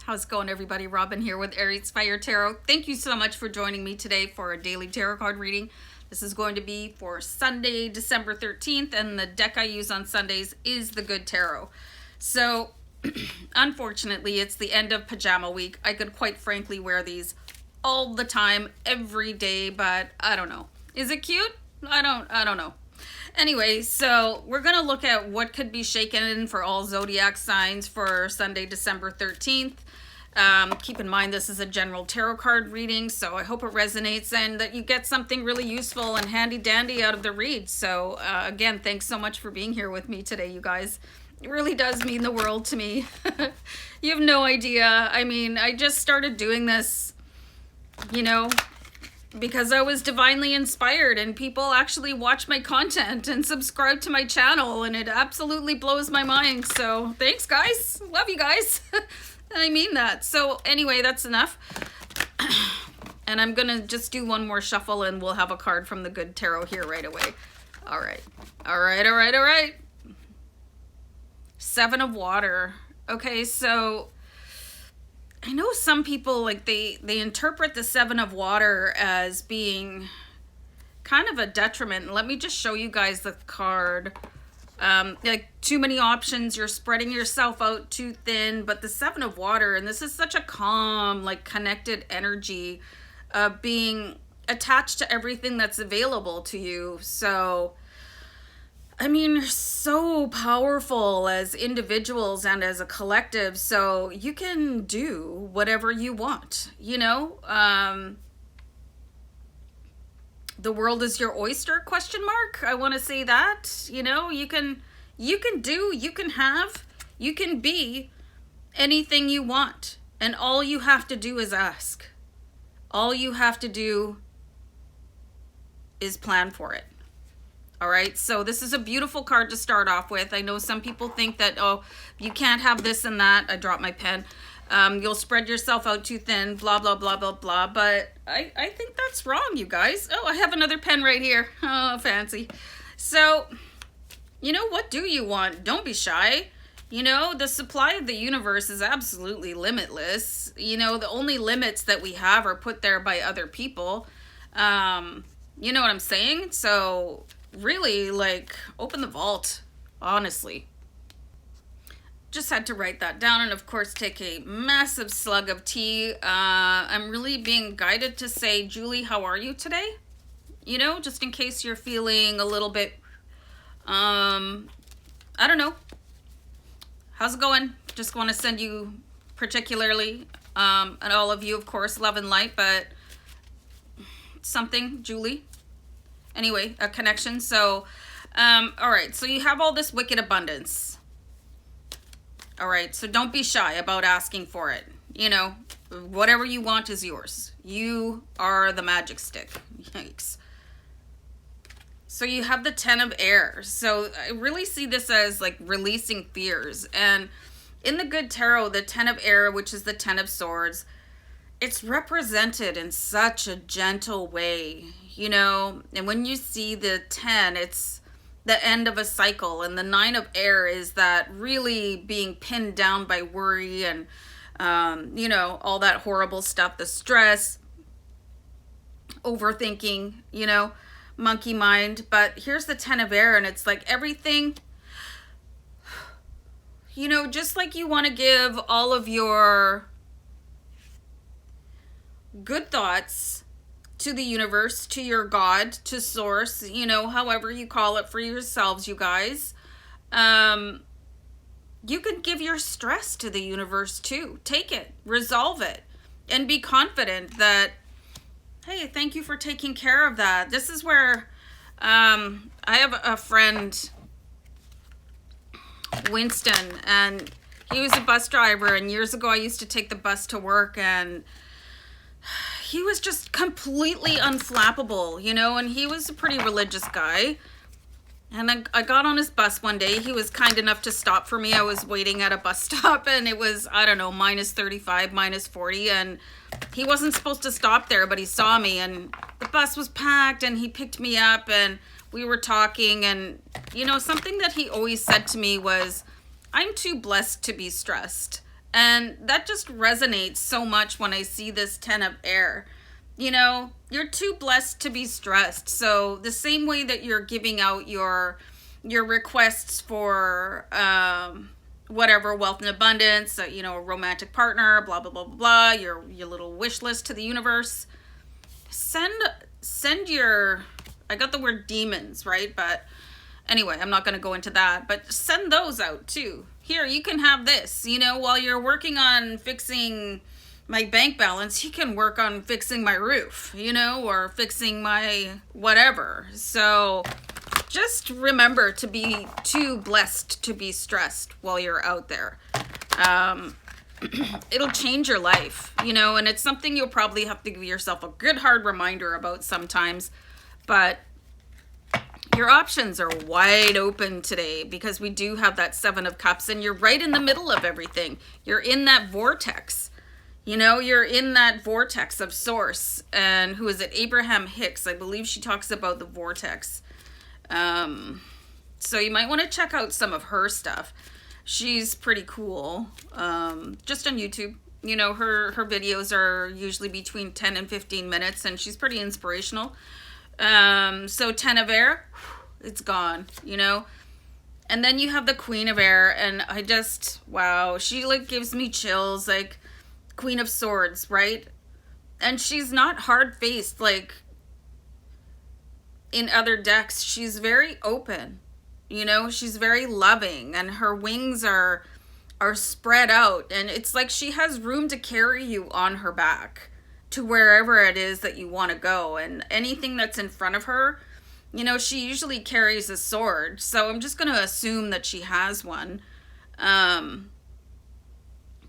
How's it going, everybody? Robin here with AriesFireTarot. Thank you so much for joining me today for a daily tarot card reading. This is going to be for Sunday, December 13th, and the deck I use on Sundays is the Good Tarot. So, unfortunately, it's the end of pajama week. I could quite frankly wear these all the time, every day, but I don't know. Is it cute? I don't know. Anyway, so we're going to look at what could be shaken in for all Zodiac signs for Sunday, December 13th. Keep in mind this is a general tarot card reading, so I hope it resonates and that you get something really useful and handy dandy out of the read. So again, thanks so much for being here with me today, you guys. It really does mean the world to me. You have no idea. I mean, I just started doing this, you know, because I was divinely inspired and people actually watch my content and subscribe to my channel, and it absolutely blows my mind. So thanks, guys. Love you guys. I mean that. So anyway, that's enough. And I'm going to just do one more shuffle and we'll have a card from the Good Tarot here right away. All right. Seven of Water. Okay, so I know some people, like, they interpret the Seven of Water as being kind of a detriment. Let me just show you guys the card. Like, too many options, you're spreading yourself out too thin. But the Seven of Water, and this is such a calm, like, connected energy of being attached to everything that's available to you. So I mean, you're so powerful as individuals and as a collective, so you can do whatever you want, you know? The world is your oyster, question mark? I want to say that, you know, you can do, you can have, you can be anything you want. And all you have to do is ask. All you have to do is plan for it. All right, so this is a beautiful card to start off with. I know some people think that, oh, you can't have this and that. I dropped my pen. You'll spread yourself out too thin, blah, blah, blah, blah, blah. But I think that's wrong, you guys. Oh, I have another pen right here. Oh, fancy. So, you know, what do you want? Don't be shy. You know, the supply of the universe is absolutely limitless. You know, the only limits that we have are put there by other people. You know what I'm saying? So really, like, open the vault, honestly. Just had to write that down and, of course, take a massive slug of tea. I'm really being guided to say, Julie, how are you today? You know, just in case you're feeling a little bit, I don't know. How's it going? Just want to send you particularly, and all of you, of course, love and light, but something, Julie. Anyway, a connection. So, all right. So you have all this wicked abundance. All right, so don't be shy about asking for it. You know, whatever you want is yours. You are the magic stick. Yikes. So you have the Ten of Air. So I really see this as like releasing fears. And in the Good Tarot, the Ten of Air, which is the Ten of Swords, it's represented in such a gentle way, you know. And when you see the 10, it's the end of a cycle, and the Nine of Air is that really being pinned down by worry and you know, all that horrible stuff, the stress, overthinking, you know, monkey mind. But here's the Ten of Air, and it's like everything, you know, just like you want to give all of your good thoughts to the universe, to your God, to source, you know, however you call it for yourselves, you guys. You can give your stress to the universe too. Take it, resolve it, and be confident that, hey, thank you for taking care of that. This is where I have a friend, Winston, and he was a bus driver, and years ago I used to take the bus to work, and he was just completely unflappable, you know, and he was a pretty religious guy. And I got on his bus one day. He was kind enough to stop for me. I was waiting at a bus stop, and it was, I don't know, minus 35, minus 40. And he wasn't supposed to stop there, but he saw me, and the bus was packed, and he picked me up, and we were talking. And, you know, something that he always said to me was, I'm too blessed to be stressed. And that just resonates so much when I see this 10 of air. You know, you're too blessed to be stressed. So the same way that you're giving out your requests for whatever, wealth and abundance, you know, a romantic partner, blah blah blah blah blah, your little wish list to the universe. Send your, I got the word demons, right? But anyway, I'm not going to go into that, but send those out too. Here, you can have this, you know, while you're working on fixing my bank balance, you can work on fixing my roof, you know, or fixing my whatever. So just remember to be too blessed to be stressed while you're out there. It'll change your life, you know, and it's something you'll probably have to give yourself a good hard reminder about sometimes. But your options are wide open today because we do have that 7 of Cups and you're right in the middle of everything. You're in that vortex. You know, you're in that vortex of source. And who is it? Abraham Hicks. I believe she talks about the vortex. So you might want to check out some of her stuff. She's pretty cool. Just on YouTube. You know, her videos are usually between 10 and 15 minutes and she's pretty inspirational. So 10 of air, it's gone, you know. And then you have the Queen of Air, and I just, wow, she like gives me chills, like Queen of Swords, right? And she's not hard-faced like in other decks. She's very open, you know. She's very loving, and her wings are spread out, and it's like she has room to carry you on her back to wherever it is that you want to go. And anything that's in front of her, you know, she usually carries a sword, so I'm just going to assume that she has one.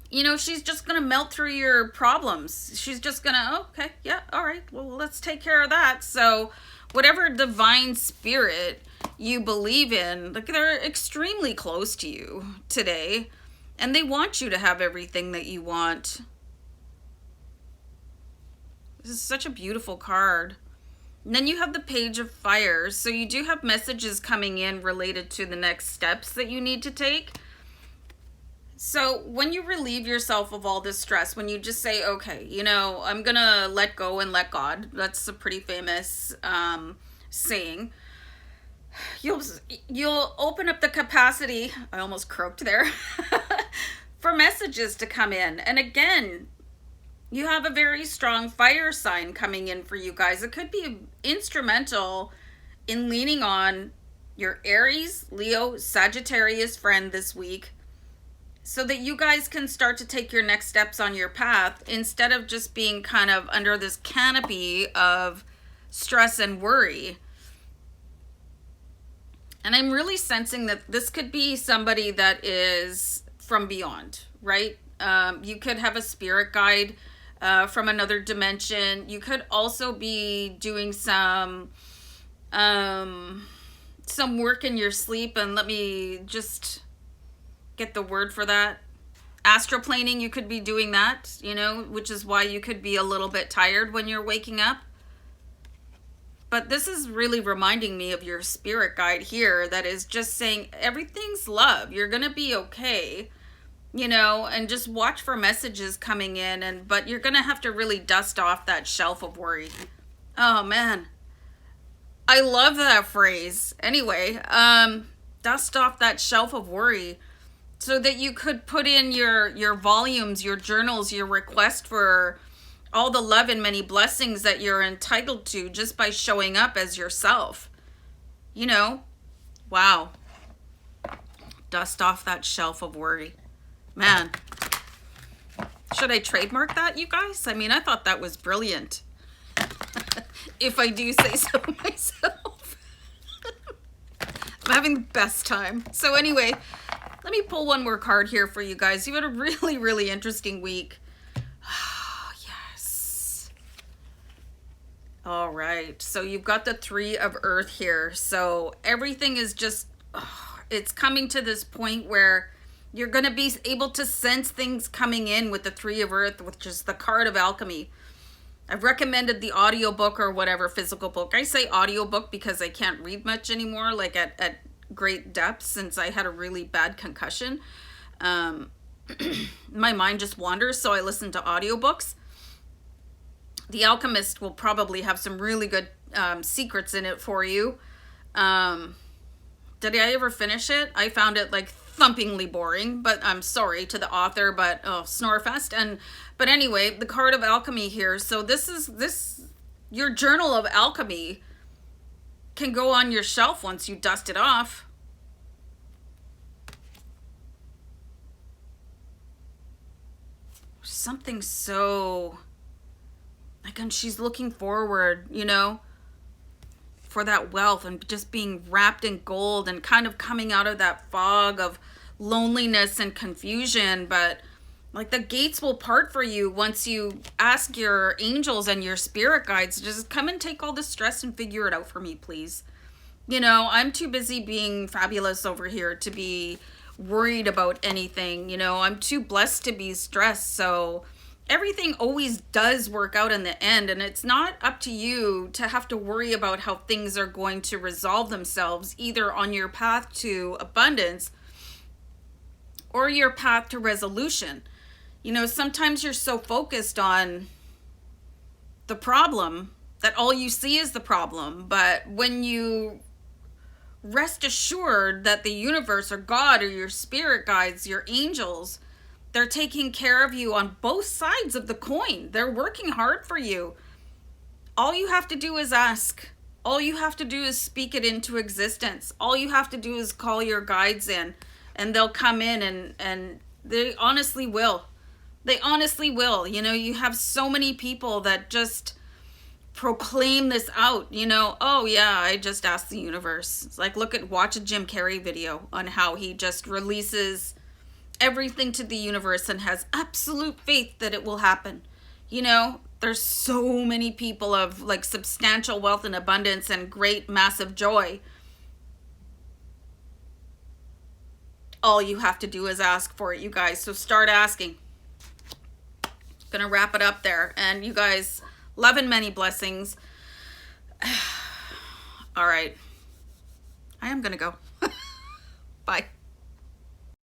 You know, she's just going to melt through your problems. She's just going to, oh, okay, yeah, all right, well, let's take care of that. So whatever divine spirit you believe in, like, they're extremely close to you today, and they want you to have everything that you want. This is such a beautiful card. And then you have the Page of Fire. So you do have messages coming in related to the next steps that you need to take. So when you relieve yourself of all this stress, when you just say, okay, you know, I'm going to let go and let God. That's a pretty famous saying. You'll open up the capacity, I almost croaked there, for messages to come in. And again, you have a very strong fire sign coming in for you guys. It could be instrumental in leaning on your Aries, Leo, Sagittarius friend this week so that you guys can start to take your next steps on your path instead of just being kind of under this canopy of stress and worry. And I'm really sensing that this could be somebody that is from beyond, right? You could have a spirit guide from another dimension. You could also be doing some work in your sleep, and let me just get the word for that. Astroplaning, you could be doing that, you know, which is why you could be a little bit tired when you're waking up. But this is really reminding me of your spirit guide here that is just saying everything's love. You're going to be okay. You know, and just watch for messages coming in, but you're gonna have to really dust off that shelf of worry. Oh man, I love that phrase. Anyway, dust off that shelf of worry so that you could put in your volumes, your journals, your request for all the love and many blessings that you're entitled to just by showing up as yourself. You know, wow. Dust off that shelf of worry. Man, should I trademark that, you guys? I mean, I thought that was brilliant. If I do say so myself. I'm having the best time. So anyway, let me pull one more card here for you guys. You had a really, really interesting week. Oh, yes. All right. So you've got the 3 of Earth here. So everything is just, it's coming to this point where you're going to be able to sense things coming in with the 3 of Earth, which is the card of alchemy. I've recommended the audiobook or whatever physical book. I say audiobook because I can't read much anymore, like at great depth, since I had a really bad concussion. my mind just wanders, so I listen to audiobooks. The Alchemist will probably have some really good secrets in it for you. Did I ever finish it? I found it like thumpingly boring, but I'm sorry to the author, but oh, Snorefest. But anyway, the card of alchemy here. So this your journal of alchemy can go on your shelf once you dust it off. Something so like, and she's looking forward, you know, for that wealth and just being wrapped in gold and kind of coming out of that fog of loneliness and confusion. But like, the gates will part for you once you ask your angels and your spirit guides, just come and take all the stress and figure it out for me, please. You know, I'm too busy being fabulous over here to be worried about anything. You know, I'm too blessed to be stressed. So everything always does work out in the end, and it's not up to you to have to worry about how things are going to resolve themselves, either on your path to abundance or your path to resolution. You know, sometimes you're so focused on the problem that all you see is the problem. But when you rest assured that the universe or God or your spirit guides, your angels, they're taking care of you on both sides of the coin. They're working hard for you. All you have to do is ask. All you have to do is speak it into existence. All you have to do is call your guides in, and they'll come in, and they honestly will. They honestly will. You know, you have so many people that just proclaim this out, you know, oh yeah, I just asked the universe. It's like, watch a Jim Carrey video on how he just releases everything to the universe and has absolute faith that it will happen. You know, there's so many people of like substantial wealth and abundance and great massive joy. All you have to do is ask for it, you guys. So start asking. Gonna wrap it up there. And you guys, love and many blessings. All right. I am gonna go. Bye.